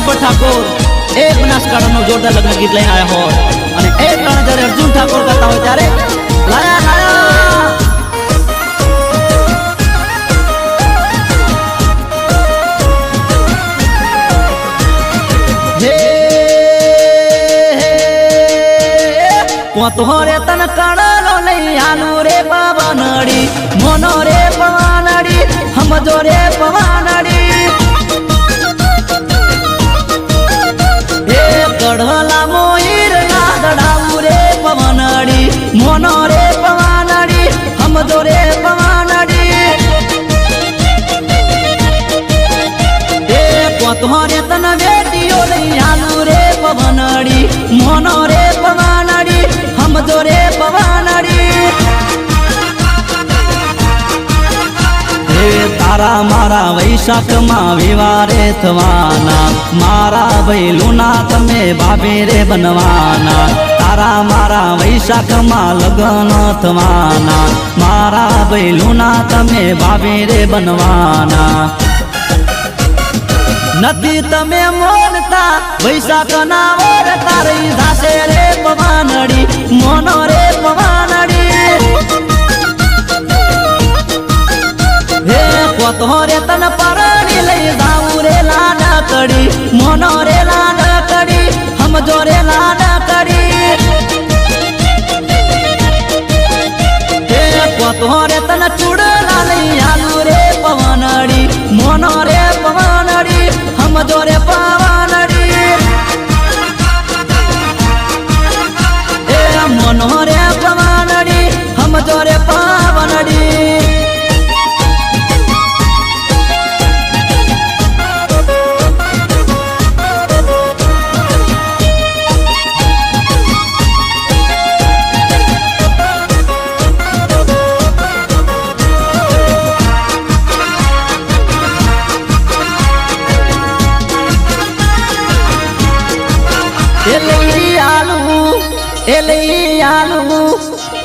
ગબ્બર ઠાકોર એ બનાસકાંઠાનો જોરદાર લગ્ન ગીત લઈને આવ્યા હોય અને એ ત્રણ જ્યારે અર્જુન ઠાકોર કરતા હોય ત્યારે લાયા લાયા કોતોરે તન કણલો લઈ આલુ રે પવનડી મોનો રે પવનડી સમજો રે પવનડી એ કડલા મોઈર ના દડાવું રે પવનડી મોનો રે પવનડી સમજો રે પવનડી એ કોતોરે તન બેટીઓ લઈ આલુ રે પવનડી મોનો રે પવનડી સમજો રે પવનડી હે તારા મારા વૈશાખમાં વિવારે થવાના મારા ભૈલુના તમે બાબે રે બનવાના તારા મારા વૈશાખમાં લગ્ન થવાના મારા ભૈલુના તમે બાબે રે બનવાના નથી તમે મોનતા વૈશાખ ના ઓર તારી ધાસે રે પવનડી મોનો રે પવનડી હે કોતોરે તન પરણી લઈ જાવું રે લાડકડી મોનો રે લાડકડી સમજો રે લાડકડી હે કોતોરે તન ચૂડલા લઈ આલુ રે પવનડી મોનો રે પવનડી સમજો રે પવનડી એ મોનો રે પવનડી સમજો રે પવનડી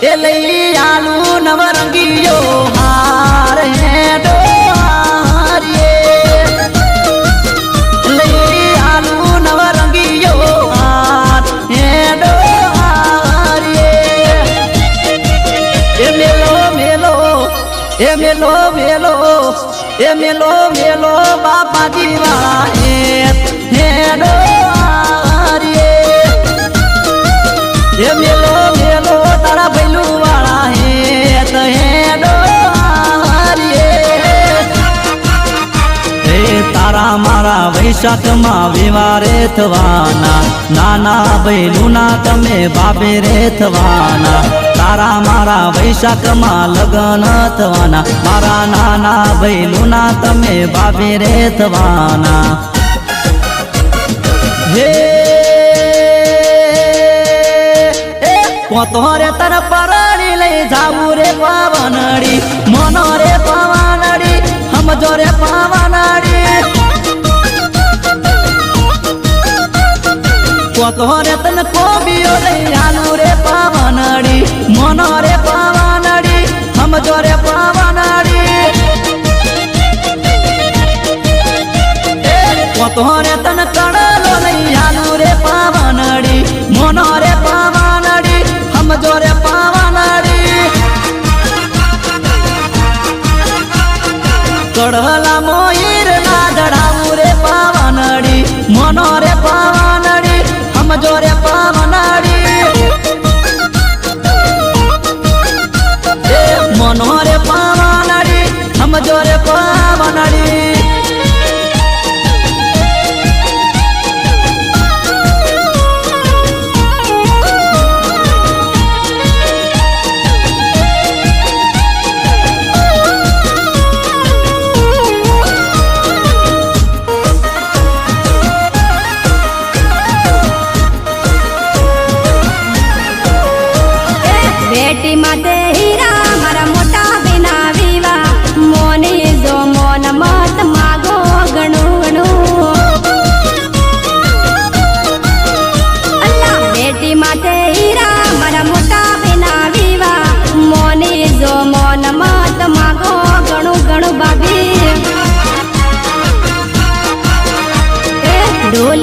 એલઈ આલુ નવરંગીયો હાર હેડો હારીએ લઈ આલુ નવરંગીયો હાર હેડો હારીએ એ મેલો મેલો એ મેલો મેલો એ મેલો મેલો બાપાજી વાળા હેડો હારીએ એ મેલો મેલો તારા ભૈલુ વાળા હેડો હારીએ હે તારા મારા વૈશાખમાં વિવારે થવાના નાના ભૈલુના તમે બાબે રે થવાના તારા મારા વૈશાખમાં લગ્ન થવાના મારા નાના ભૈલુના તમે બાબે રે થવાના હે કોતોરે તન પરણી લઈ જાવું રે પવનડી મોનો રે પવનડી સમજો રે પવનડી કોતોરે તન કોબીઓ લઈ આલુ રે પવનડી મોનો રે પવનડી સમજો રે પવનડી કોતોરે તન કણલો લઈ આલુ રે પવનડી મોનો રે પવનડી સમજો રે પવનડી કડલા મોઈર ના દડાવું રે પવનડી મોનો રે પવનડી સમજો રે પવનડી મોનો રે પવનડી સમજો રે પવનડી બેટી માટે હીરા મારા મોટા બેના વિવા મોની જો મોન મત માગો ગણું ગણું અલ્લાહ બેટી માટે હીરા મારા મોટા બેના વિવા મોની જો મોન મત માગો ગણું ગણું ભાભી ઢોલ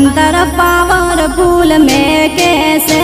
अंतर पावर फूल में कैसे